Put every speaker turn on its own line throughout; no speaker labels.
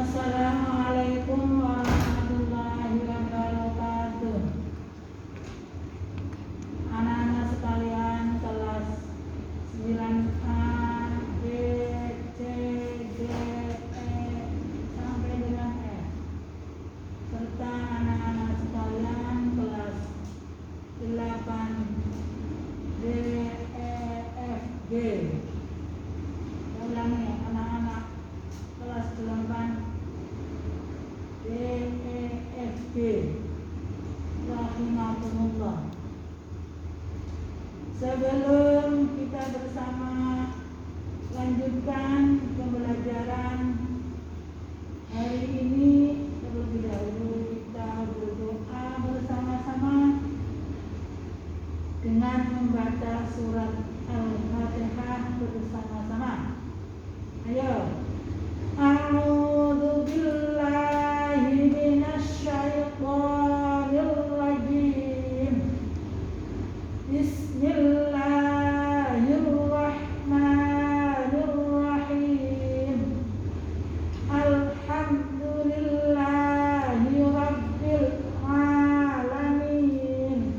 Assalamualaikum warahmatullahi wabarakatuh. Anak-anak sekalian kelas 9A, B, C, D, E sampai dengan F, serta anak-anak sekalian kelas 8, D, E, F, G. Ulangi, anak-anak kelas 8 D, E, F, G rahimakumullah. Sebelum kita bersama lanjutkan pembelajaran hari ini, terlebih dahulu kita berdoa bersama-sama dengan membaca surat Al-Fatihah bersama-sama. Ayo. A'udzu billahi minasy syaithanir rajim. Bismillahirrahmanirrahim. Alhamdulillahi rabbil alamin.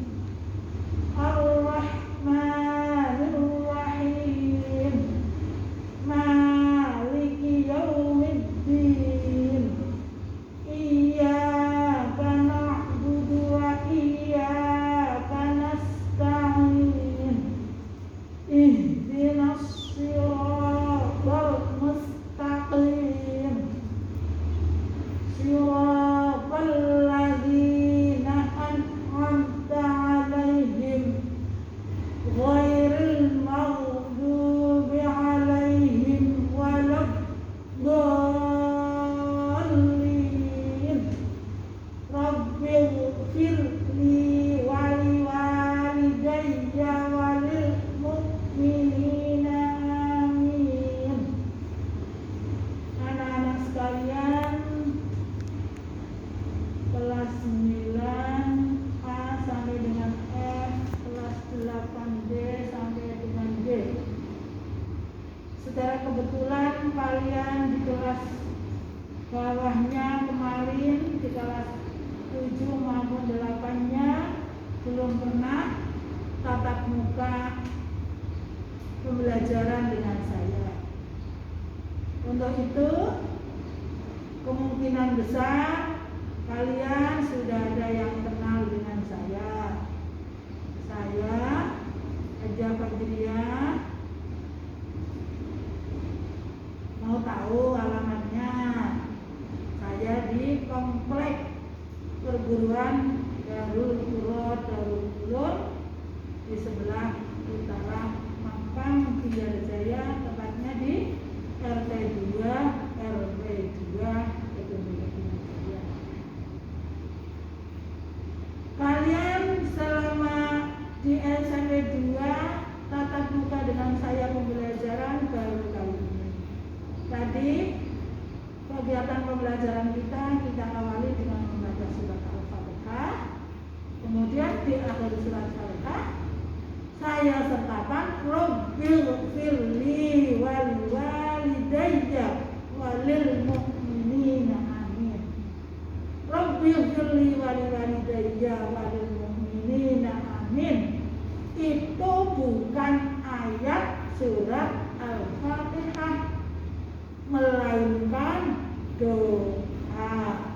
Ar-Rahmanir-Rahim. Maliki yaumiddin. Iyyaka na'budu wa iyyaka nasta'in. Ihdinas siratal mustaqim. Siratal ladzina an'amta 'alaihim ghairil maghdubi 'alaihim waladdallin. Rabbighfirli wa liwalidayya wa lil mu'minina amin. Anak-anak sekalian kelas 9A sampai dengan F, kelas 8D sampai dengan D. Secara kebetulan kalian di kelas bawahnya kemarin, di kelas 7 maupun 8-nya belum pernah tatap muka pembelajaran dengan saya. Untuk itu kemungkinan besar kalian sudah ada yang kenal dengan saya. Saya Haja Fadriyah. Mau tahu alamatnya? Saya di Komplek Perguruan Darul Qur'an Darul Ulum di sebelah utara Mampang Tiarajaya, tepatnya di RT 2 RW 2 Kedung. Kalian selama di SMP 2 tatap muka dengan saya pembelajaran baru kali ini. Tadi kegiatan pembelajaran kita awali dengan membaca surat Al-Fatihah. Kemudian di akhir surat Al-Fatihah saya sertakan Rabbighfirli wa liwalidayya wa lil mu'minina amin. Rabbighfirli wa liwalidayya wa lil mu'minina amin. Itu bukan ayat surat Al-Fatihah, melainkan doa.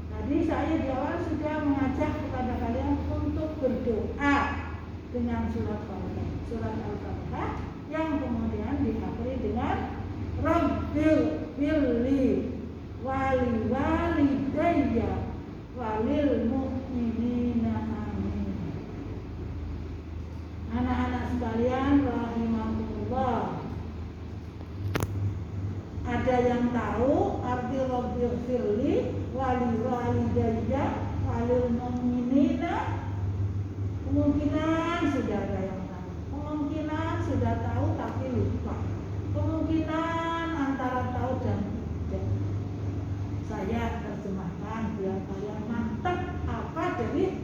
Tadi saya di awal sudah mengajak kepada kalian untuk berdoa dengan surat Al-Fatihah yang kemudian diakhiri dengan Rabbighfirli wa liwalidayya wa lil mu'minina amin. Anak-anak sekalian rahimakumullah, ada yang tahu arti Rabbighfirli wa liwalidayya wa lil mu'minina? Kemungkinan sudah ada yang tahu, kemungkinan sudah tahu tapi lupa, kemungkinan antara tahu dan tidak. Saya terjemahkan biar kalian mantap apa dari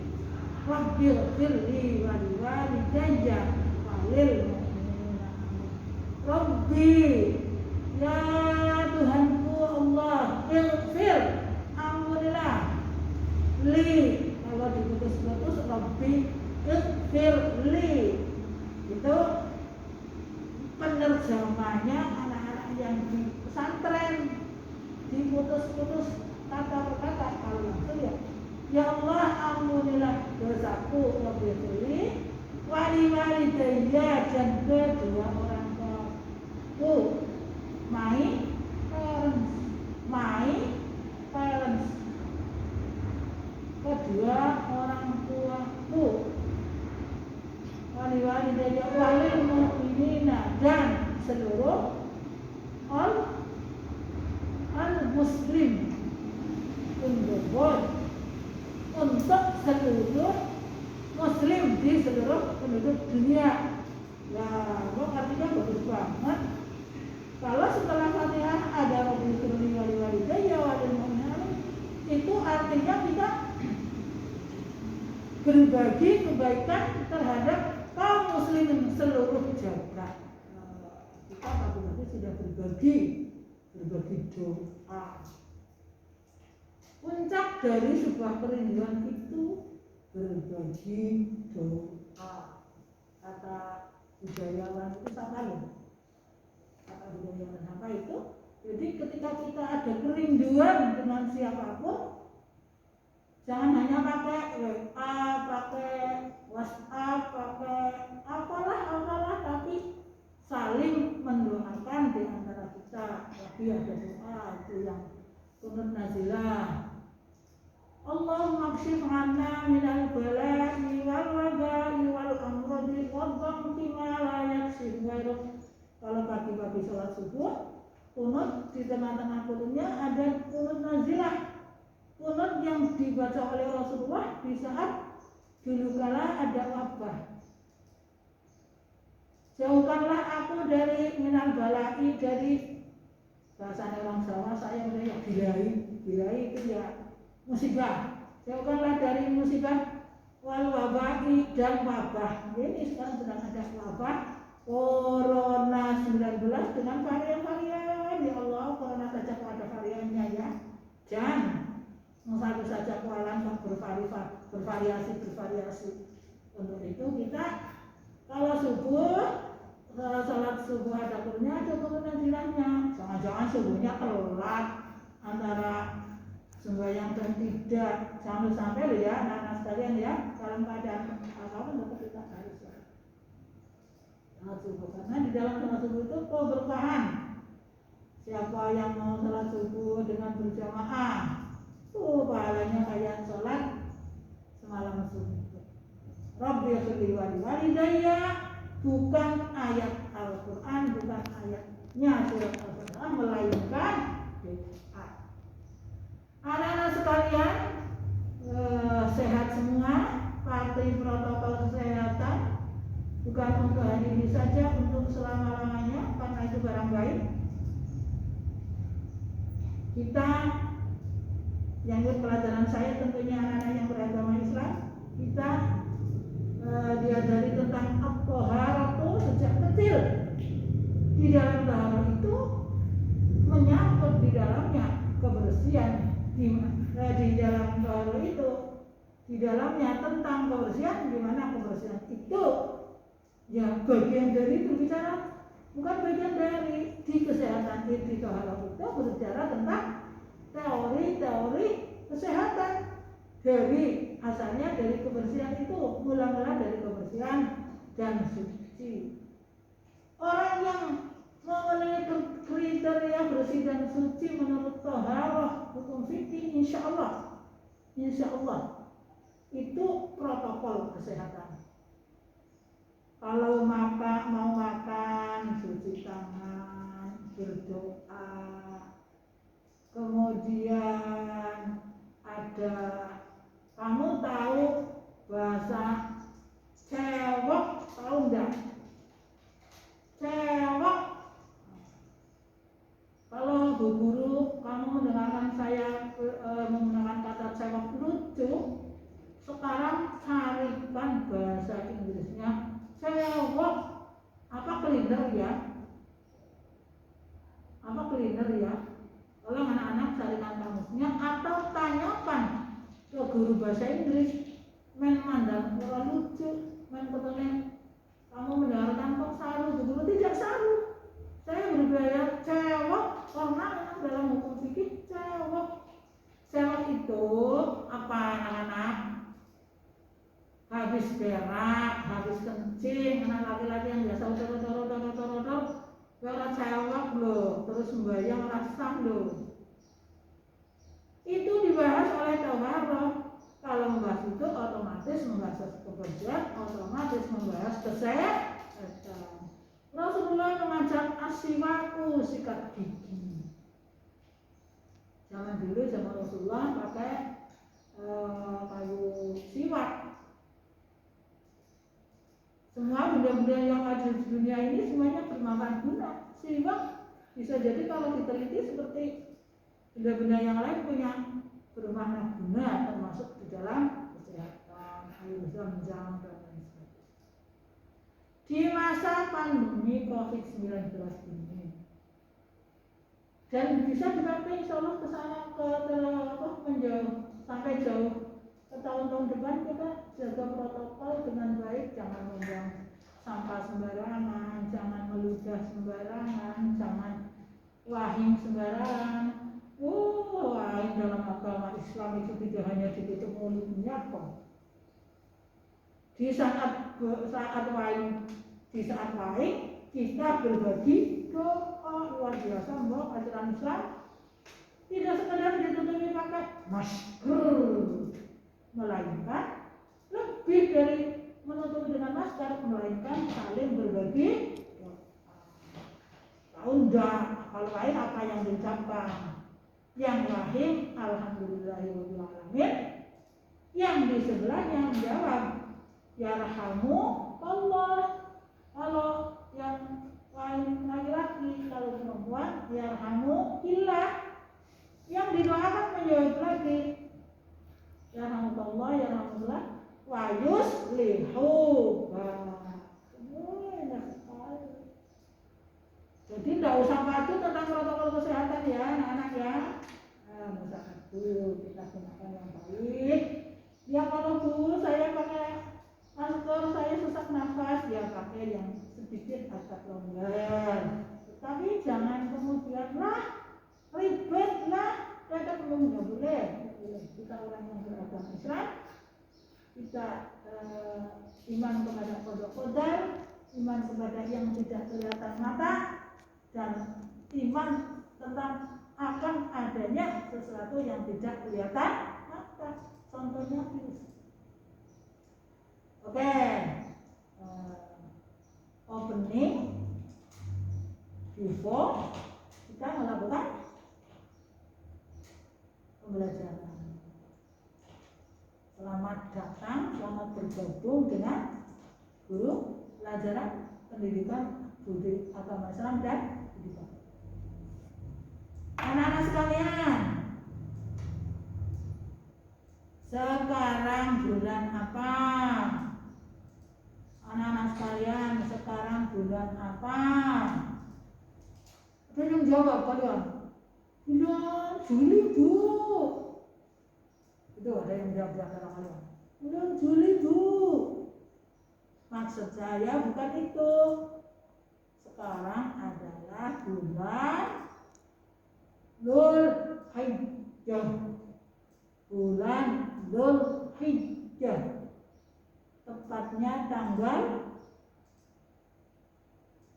Rabbighfirli wa liwalidayya wa lil mu'minina amin. Rabbi, ya Tuhanku Allah, putus-putus kata per kata, kalau langsung ya Allah ampunilah dosaku, waghfirli waliwalidayya dan kedua orang tuaku. My parents, kedua orang tuaku. Waliwalidayya walil mu'minina dan seluruh all muslim in the world, untuk seluruh muslim di seluruh penduduk dunia. Nah, artinya bagus banget. Kalau setelah Fatihah ada Rabbil waliwalidayya walil mu'minina, itu artinya kita berbagi kebaikan terhadap kaum muslimin seluruh jagat. Kita pagi-pagi sudah berbagi doa. Puncak dari sebuah kerinduan itu berbagi doa. Kata budayawan itu apa itu? Jadi ketika kita ada kerinduan dengan siapapun, jangan hanya pakai WA, pakai WhatsApp, pakai apalah, tapi saling mendoakan di antara kita. Lagi ada doa itu yang kunut nazilah. Allahumma kshif 'anna minal bala'i wal wada'i wal amradi wad dhammi ma la yakshif ghairuk. Kalau pagi-pagi sholat subuh, kunut di tengah-tengah kunutnya ada kunut nazilah. Kunut yang dibaca oleh Rasulullah di saat dulu kala ada wabah. Jauhkanlah aku dari minal bala'i, dari bahasa orang Jawa saya melihat bilai itu ya musibah. Jauhkanlah dari musibah wal waba'i dan wabah. Ini sekarang sedang ada wabah Corona 19 dengan varian-varian. Ya Allah, corona saja kok ada variannya ya. Jangan satu saja kualan bervariasi. Untuk itu kita kalau sholat subuh ada kurnya, ada kemudian silahnya. Jangan-jangan subuhnya telat antara sembahyang dan tidak. Jangan sampai loh ya anak-anak sekalian ya, dalam keadaan apapun tetap kita harus sholat subuh. Karena di dalam sholat subuh itu keberkahan. Siapa yang mau sholat subuh dengan berjamaah, pahalanya kayak sholat semalam subuh. Rabbil walidayya bukan ayat Al-Quran, bukan ayatnya surat Al-Quran, melainkan doa. Anak-anak sekalian, sehat semua, patuhi protokol kesehatan, bukan untuk hari ini saja, untuk selama-lamanya, karena itu barang baik. Kita yang ikut pelajaran saya tentunya anak-anak yang beragama Islam, kita diajari tentang at-thaharatu sejak kecil. Di dalam taharah itu menyangkut di dalamnya kebersihan. Di dalam taharah itu di dalamnya tentang kebersihan, di mana kebersihan itu ya bagian dari berbicara, bukan bagian dari di kesehatan. Di taharah itu berbicara tentang teori kesehatan. Dari asalnya dari kebersihan itu, mula-mula dari kebersihan dan suci. Orang yang memenuhi kriteria bersih dan suci menurut taharah hukum fikih, insya Allah itu protokol kesehatan. Kalau mau makan, cuci tangan, berdoa, kemudian ada, kamu tahu bahasa cewek, tahu enggak? Cewek. Kalau Bu Guru kamu mendengarkan saya menggunakan kata cewek lucu, sekarang carikan bahasa Inggrisnya cewek. Apa cleaner ya? Tolong anak-anak carikan kamusnya atau tanyakan ke guru bahasa Inggris. Men mandang orang lucu, men ketemu kamu mendengarkan kok saru, guru tidak saru. Saya berbeda cewek karena dalam hukum fikih cewek itu apa anak-anak? Habis berak, habis kencing, anak laki-laki yang biasa odor, orang cewek loh, terus sembahyang rasam loh. Itu dibahas oleh tawarruf. Kalau membahas itu otomatis membahas kebersihan, otomatis membahas kesehatan. Rasulullah mengajak asyiwaku, sikat gigi. Zaman dulu zaman Rasulullah pakai kayu siwak. Semua benda-benda yang ada di dunia ini semuanya bermanfaat guna. Siwak bisa jadi kalau diteliti seperti benda-benda yang lain punya bermanfaat guna, termasuk di dalam kesehatan, air zam-zam dan lain sebagainya. Di masa pandemi COVID-19 ini, dan bisa dipakai insya Allah ke sana menjauh sampai jauh ke tahun-tahun depan. Kita jaga protokol dengan baik, jangan membuang sampah sembarangan, jangan meludah sembarangan, jangan wahing sembarangan. Wahing dalam agama Islam itu tidak hanya ditutup mulutnya kok. Di saat wahing kita berbagi doa luar biasa. Mbak, ajaran Islam tidak sekedar ditutupi pakai masker, melainkan lebih dari menutupi dengan masker, melainkan saling berbagi doa. Undang kalau lain apa yang diucapkan. Yang rahim alhamdulillahirobbilalamin, yang di sebelahnya menjawab yarhamu Allah. Kalau yang laki-laki, kalau perempuan yarhamu illah. Yang didoakan menjawab lagi yarhamukallah, yarhamullah wa yuslihu. Jadi tidak usah patuh tentang protokol kesehatan ya anak-anak ya. Tidak usah patuh, kita gunakan yang baik. Ya kalau dulu saya pakai masker, saya sesak nafas, ya pakai yang sedikit agak longgar. Tapi jangan kemudian ribet kita belum boleh. Kita orang yang beragama Islam, kita iman kepada qada, iman kepada yang tidak kelihatan mata, dan iman tentang akan adanya sesuatu yang tidak kelihatan mata. Contohnya virus. Oke, opening before kita melakukan pembelajaran. Selamat datang, selamat bergabung dengan guru pelajaran pendidikan budi agama Islam dan pendidikan. Anak-anak sekalian, sekarang bulan apa? Anak-anak sekalian, sekarang bulan apa? Ada yang jawab kalian? Bulan Juli, Bu. Itu ada yang jawab di antara kalian. Bulan Juli, Bu. Maksud saya bukan itu. Sekarang adalah bulan Dzulhijjah. Bulan Dzulhijjah. Tepatnya tanggal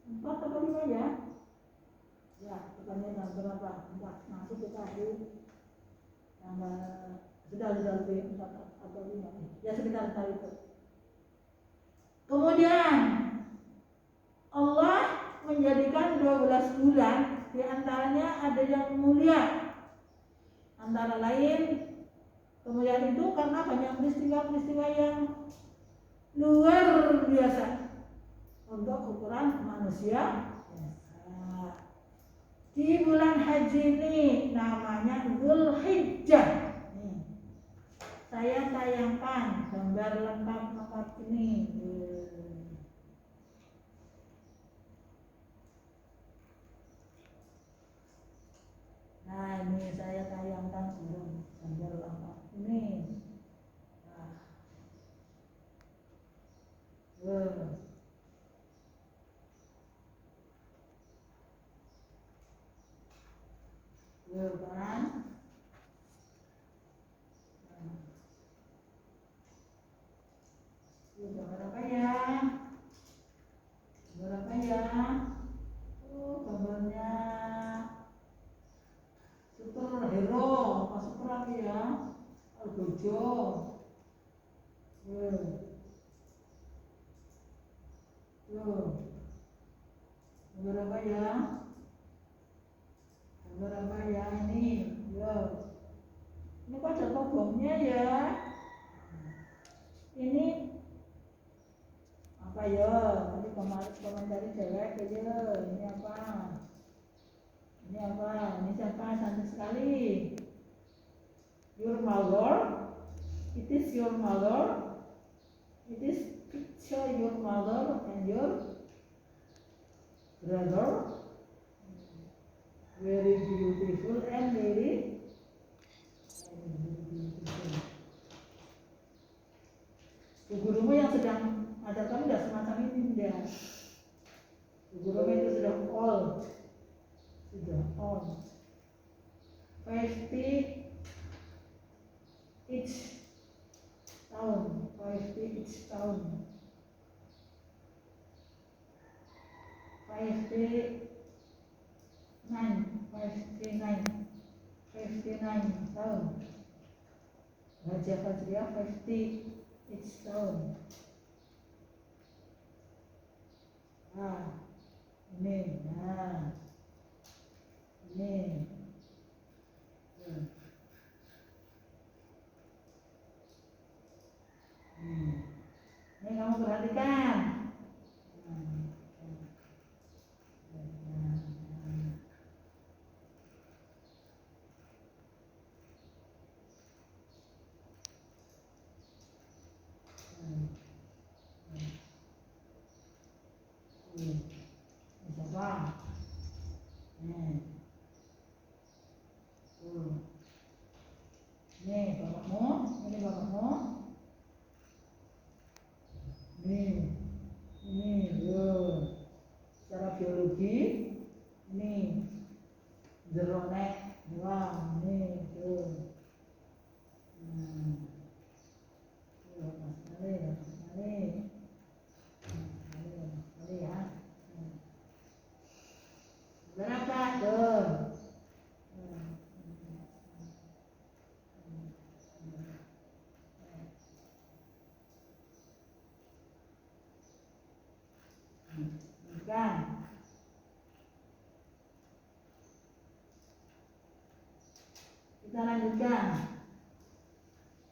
4 atau 5 ya? Ya, tepatnya tanggal berapa? 4. Masuk kita hari tanggal sudah lebih 4 atau 5. Ya sekitar itu. Kemudian Allah menjadikan 12 bulan, di antaranya ada yang mulia. Antara lain kemuliaan itu karena banyak peristiwa-peristiwa yang luar biasa untuk ukuran manusia. Di bulan haji ini namanya Dzulhijjah. Saya tayangkan gambar lengkap ini. Nah, ini saya tayangkan gambar lengkap ini. Kan? Makram ya, Al-Bojo. Berapa ya? Berapa ya ini? Ini kok ada kobongnya ya? Ini apa ya? Nanti komentari cewek aja. Ini apa? Ini apa? Ini siapa? Cantik sekali. Your mother? It is your mother? It is picture your mother and your brother. Very beautiful and very beautiful. Gurumu yang sedang ada kamu tidak semacam ini dia. Gurumu itu sudah all. 50 each tahun. 50 each tahun. 59 tahun. Raja Fajriah 50 each tahun. Ini, ini. Ini kamu perhatikan. Ini bapakmu, ini bapakmu. Ini secara biologi ini jeronek doang, ini sekali ya. Berapa tuh? Bukan. Kita lanjutkan.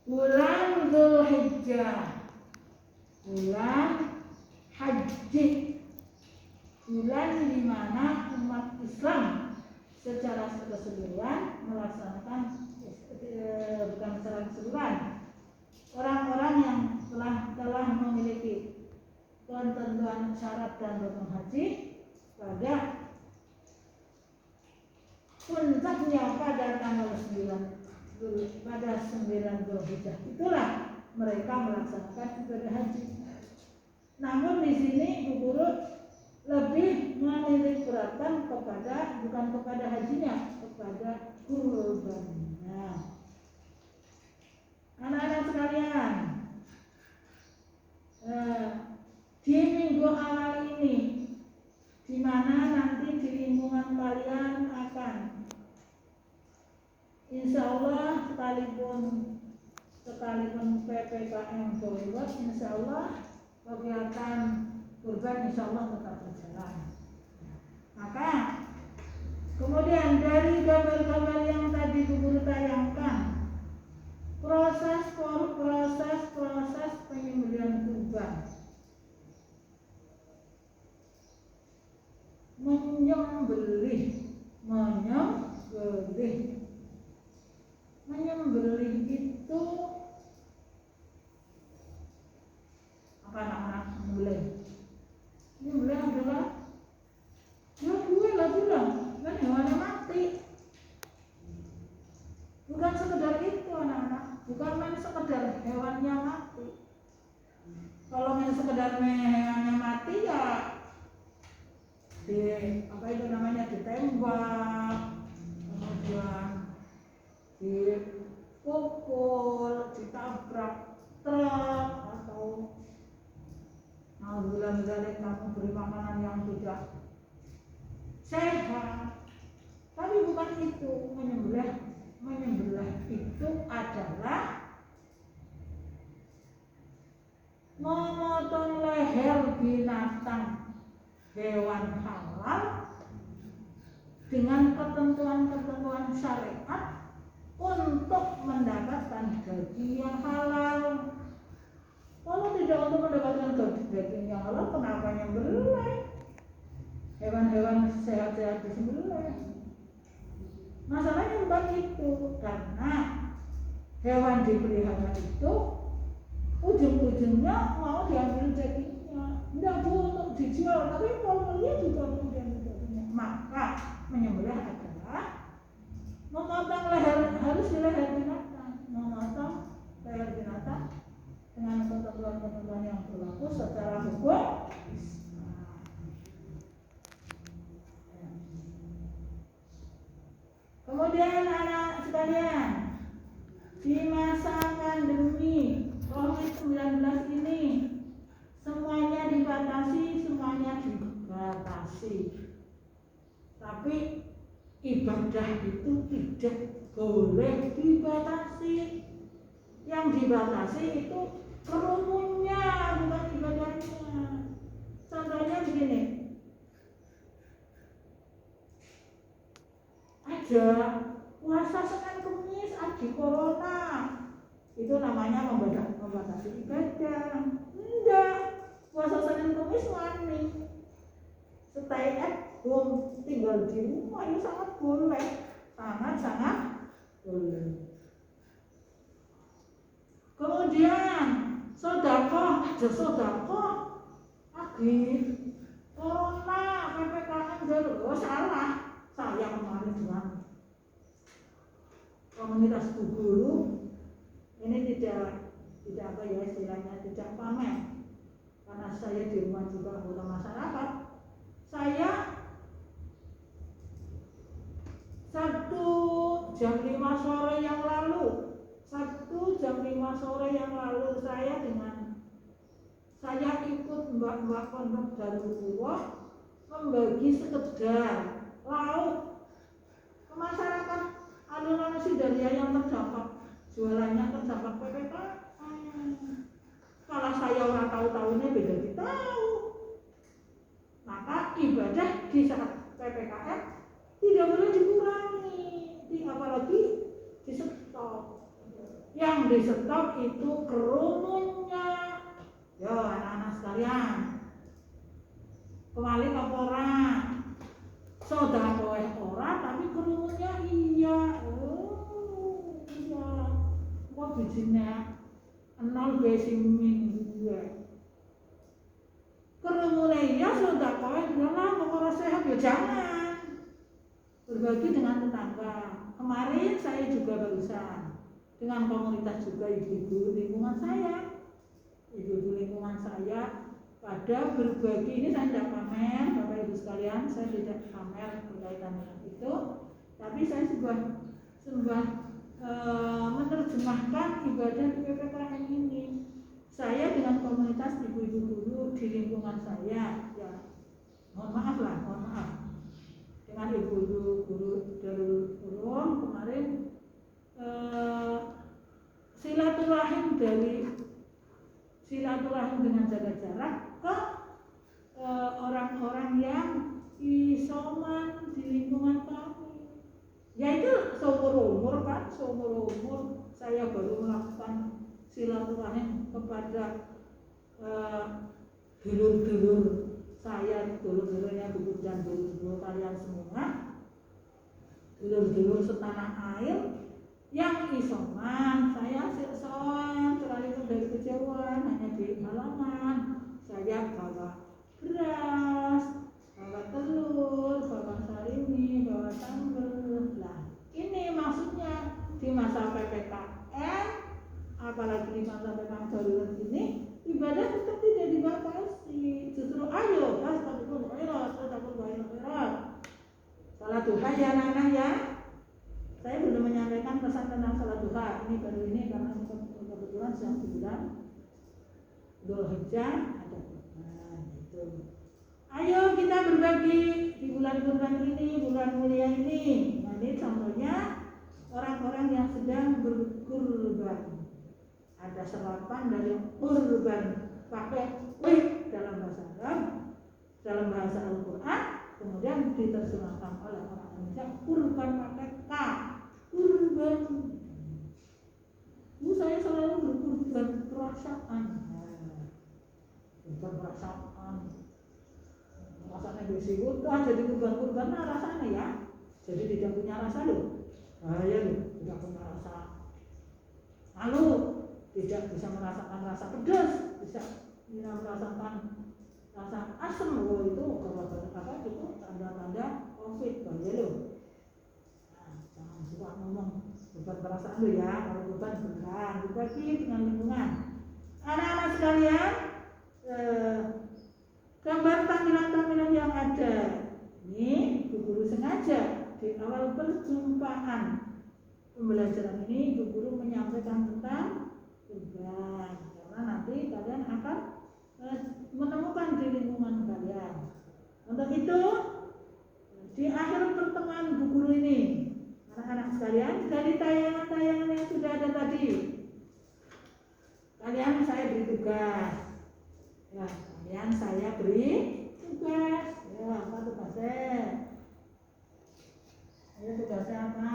Bulan Dzulhijjah, bulan haji, bulan di mana umat Islam secara keseluruhan melaksanakan bukan secara keseluruhan, orang-orang yang telah memiliki ketentuan syarat dan rukun haji pada puncaknya pada tanggal 9 Dzulhijjah, itulah mereka melaksanakan ibadah haji. Namun di sini Bu Guru lebih menitik beratkan bukan kepada hajinya, kepada kurbannya. Anak-anak sekalian, di minggu awal ini, di mana nanti di lingkungan kalian akan, insya Allah sekalipun PPKM darurat, insya Allah kegiatan kurban insya Allah tetap berjalan. Maka kemudian dari gambar-gambar yang tadi Bu Guru tayangkan, proses penyembelihan kurban, menyembelih itu apa anak-anak menyembelih? Menyembelih adalah ya gue lah bilang kan hewannya mati, bukan sekedar itu anak-anak, bukan main sekedar hewannya mati. Kalau main sekedar hewannya mati ya ditembak, kemudian dipukul, ditabrak truk, atau alhamdulillah kamu beri makanan yang tidak sehat. Tapi bukan itu menyembelih itu binatang hewan halal dengan ketentuan-ketentuan syariat untuk mendapatkan daging yang halal. Kalau tidak untuk mendapatkan daging yang halal, kenapa nyembelih? Hewan-hewan sehat-sehat disembelih. Masalahnya bukan itu, karena hewan dipelihara itu ujung-ujungnya mau diambil dagingnya, tidak untuk dijual, tapi pembeli juga mau diambil dagingnya. Maka menyembelih adalah memotong leher, harus di leher binatang, memotong leher binatang dengan ketentuan-ketentuan yang berlaku secara hukum. Kemudian anak sekalian, di masa pandemi COVID-19 ini semuanya dibatasi. Tapi ibadah itu tidak boleh dibatasi. Yang dibatasi itu kerumunnya, bukan ibadahnya. Contohnya begini, ada puasa Senin Kemis di corona, itu namanya membatasi ibadah. Enggak, puasa Senin Kemis wani, stay at home, tinggal di rumah, itu sangat boleh, sangat boleh. Kemudian sedekah, ada sedekah lagi corona, PPKM dulu, salah. Saya kemarin dengan komunitas guru ini tidak apa ya istilahnya, tidak pamer, karena saya di rumah juga anggota masyarakat. Saya Sabtu jam 5 sore yang lalu, saya ikut mbak-mbak pondok Darulullah membagi sekedar lauk ke masyarakat alun-alun Sidalia yang terdampak, jualannya terdampak PPKM. Kalau saya orang tahu-tahunya beda tahu. Maka ibadah di saat PPKM tidak boleh dikurangi, apalagi di stop. Yang di stop itu kerumunnya. Ya anak-anak sekalian, kembali ke orang, sedekah orang tapi kerumunnya iya. Iya. Kok bijinya 0 minggu ya. Kerumunnya iya, sedekah adalah orang sehat ya jangan. Berbagi dengan tetangga. Kemarin saya juga barusan dengan komunitas juga ibu-ibu lingkungan saya. Pada berbagi, ini saya tidak pamer Bapak Ibu sekalian, saya tidak pamer berkaitan dengan itu, tapi saya sembah menerjemahkan ibadah di PPKM ini. Saya dengan komunitas ibu-ibu guru di lingkungan saya, ya mohon maaf dengan ibu-ibu guru Darul Ulum kemarin silaturahim dengan jaga jarak ke orang-orang yang isoman di lingkungan kami. Yaitu seumur umur saya baru melakukan silaturahim kepada dulur-dulur saya, dulur-dulurnya dulur dan dulur-dulur kalian semua, dulur-dulur setanah air yang isoman. Saya terlalu dari kejauhan, hanya di halaman. Saya bawa beras, bawa telur, bawa sarimi, bawa sambal. Nah, ini maksudnya di masa PPKM, apalagi di masa PPKM darurat ini, ibadah tetap tidak dibatasi. Justru ayo, salat duha ya anak-anak ya. Saya belum menyampaikan pesan tentang salat duha ini baru ini karena kebetulan sedang bulan Dzulhijjah ada gitu. Ayo kita berbagi di bulan kurban ini, bulan mulia ini. Nah, ini contohnya orang-orang yang sedang berkurban. Ada serapan dari kurban pakai dalam bahasa dalam bahasa Al-Quran, kemudian diterjemahkan oleh orang Indonesia kurban pakai K, kurban. Saya selalu berkurban perasaan, kurban perasaan. Rasanya bersiwut, jadi kurban-kurban, nah rasanya ya. Jadi tidak punya rasa loh, bahaya loh, tidak punya rasa. Lalu tidak bisa merasakan rasa pedas, bisa merasakan rasa asam. Oh itu apa itu tanda-tanda COVID, bahaya loh. Nah, jangan suka ngomong beban perasaan lo ya, kalau beban berbagi dengan lingkungan. Anak-anak sekalian, gambar tampilan-tampilan yang ada ini Bu Guru sengaja di awal perjumpaan pembelajaran ini Bu Guru menyampaikan tentang kurban, karena nanti kalian akan menemukan di lingkungan kalian. Untuk itu di akhir pertemuan Bu Guru ini, anak-anak sekalian, dari tayangan-tayangan yang sudah ada tadi, kalian saya beri tugas. Ya, kalian saya beri tugas. Ya, apa tugasnya? Ayo tugasnya apa?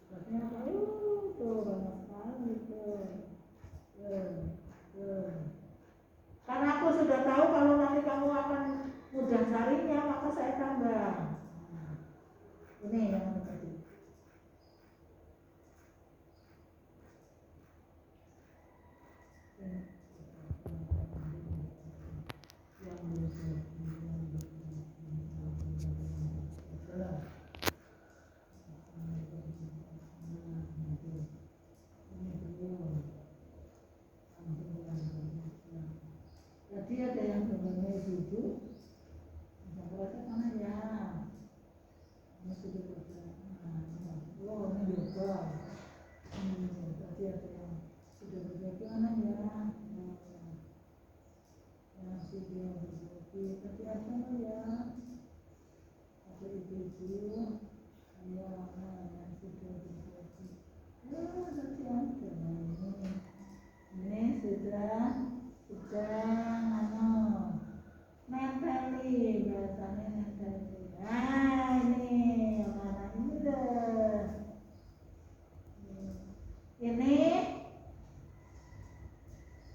Tugasnya apa? Tuh banyak sekali tuh. Karena aku sudah tahu kalau nanti kamu akan mudah carinya, maka saya tambah. Ini yang tadi. Jadi ada yang benar-benar duduk, berarti mana ya? Ini sudah berjalan. Oh ini juga. Tadi ada yang sudah berjalan mana ya? Yang sudah berjalan. Tadi ada ya? Ada ibu-ibu. Ya, yang sudah berjalan. Oh tadi ada. Ini sudah nempeli, biasanya nempeli. Nah ini mana ini deh.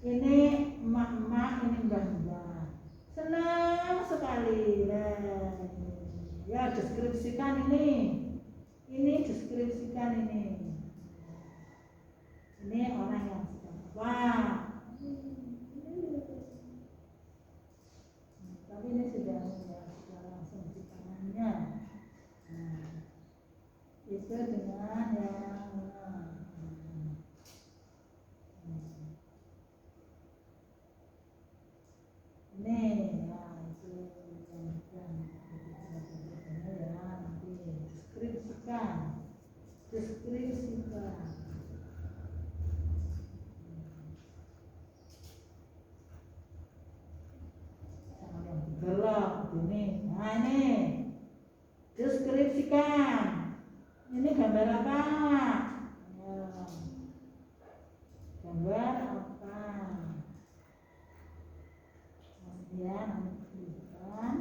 Ini emak-emak, ini mbah-mbah. Senang sekali. Nah, ya deskripsikan ini. Ini deskripsikan ini. Ini orang yang sedang wah. Tapi ini sudah langsung di tangannya. Nah, itu dengan yang ini ya itu yang ya nanti deskripsikan. Gelap ini. Nah ini deskripsikan. Ini gambar apa? Ya. Gambar apa? Kemudian tuliskan.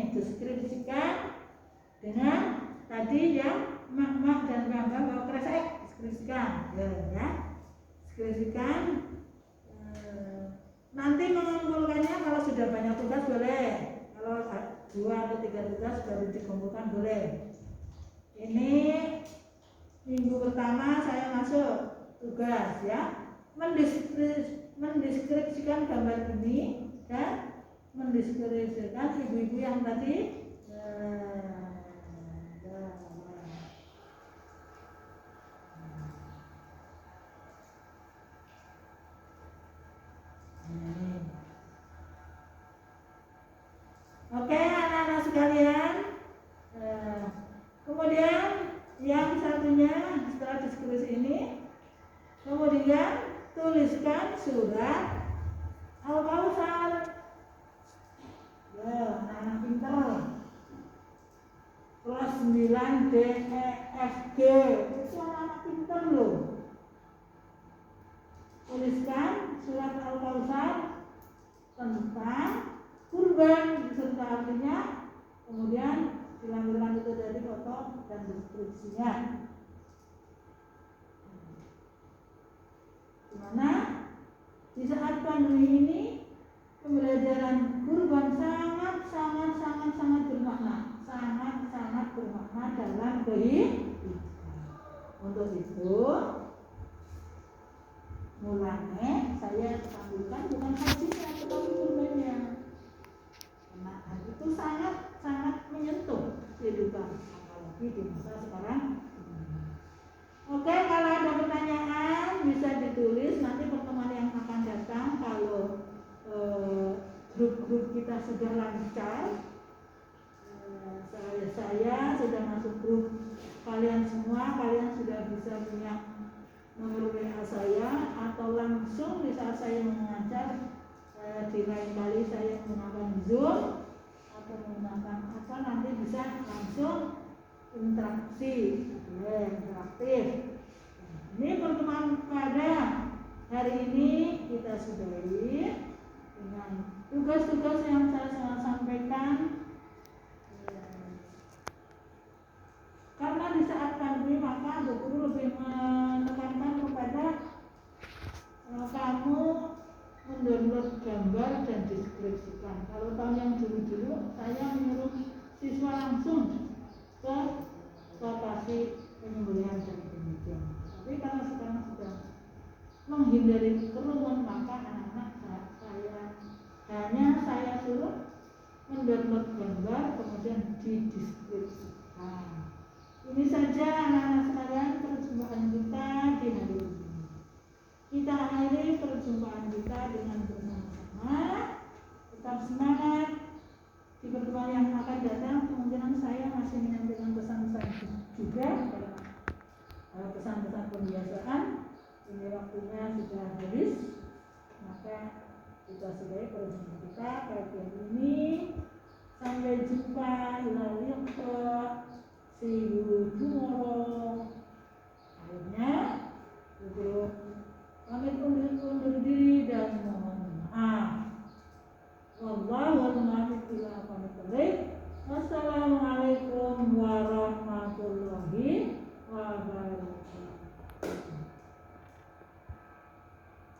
Deskripsikan dengan tadi yang mak dan bangga bawa kresek, deskripsikan ya. Deskripsikan nanti mengumpulkannya kalau sudah banyak tugas boleh, kalau 2 atau 3 tugas baru dikumpulkan boleh. Ini minggu pertama saya masuk tugas ya, mendeskripsikan gambar ini dan mendeskripsikan ibu-ibu yang tadi Oke anak-anak sekalian, kemudian yang satunya setelah diskusi ini, kemudian tuliskan surat Al-Kautsar. Ya, anak-anak pintar. Kelas 9 D, E, F, G. Itu anak-anak pintar loh. Tuliskan surat Al-Kautsar tentang kurban beserta artinya, kemudian silang-silang itu dari foto dan deskripsinya. Dimana di saat pandemi ini pembelajaran kurban sangat bermakna, sangat bermakna dalam kehidupan. Untuk itu mulanya saya tampilkan bukan hajinya tetapi kurbannya. Nah, itu sangat menyentuh kehidupan, apalagi di masa sekarang. Oke, kalau ada pertanyaan bisa ditulis nanti pertemuan yang akan datang. Kalau grup-grup kita sudah lancar, saya sudah masuk grup kalian semua, kalian sudah bisa punya nomor WA saya, atau langsung di saat saya mengajar di lain kali saya menggunakan Zoom atau menggunakan apa, nanti bisa langsung interaksi, interaktif. Ini pertemuan pada hari ini kita sudahi dengan tugas-tugas yang saya sampaikan. Karena di saat pandemi maka Bu Guru lebih menekankan kepada kamu mendownload gambar dan deskripsikan. Kalau tahun yang dulu saya menyuruh siswa langsung ke lokasi penyembelihan dan demikian. Tapi kalau sekarang sudah menghindari kerumun, maka anak-anak saya suruh mendownload gambar kemudian dideskripsikan. Ini saja anak-anak sekalian perjumpaan kita di hari ini. Kita akhiri perjumpaan kita dengan bersama-sama. Tetap semangat. Di pertemuan yang akan datang kemungkinan saya masih menyampaikan pesan-pesan juga, pesan-pesan pembiasaan. Ini waktunya sudah habis, maka kita sudahi perjumpaan kita pagi ini. Sampai jumpa di see you tomorrow. Akhirnya, pamit undur diri dan mohon maaf.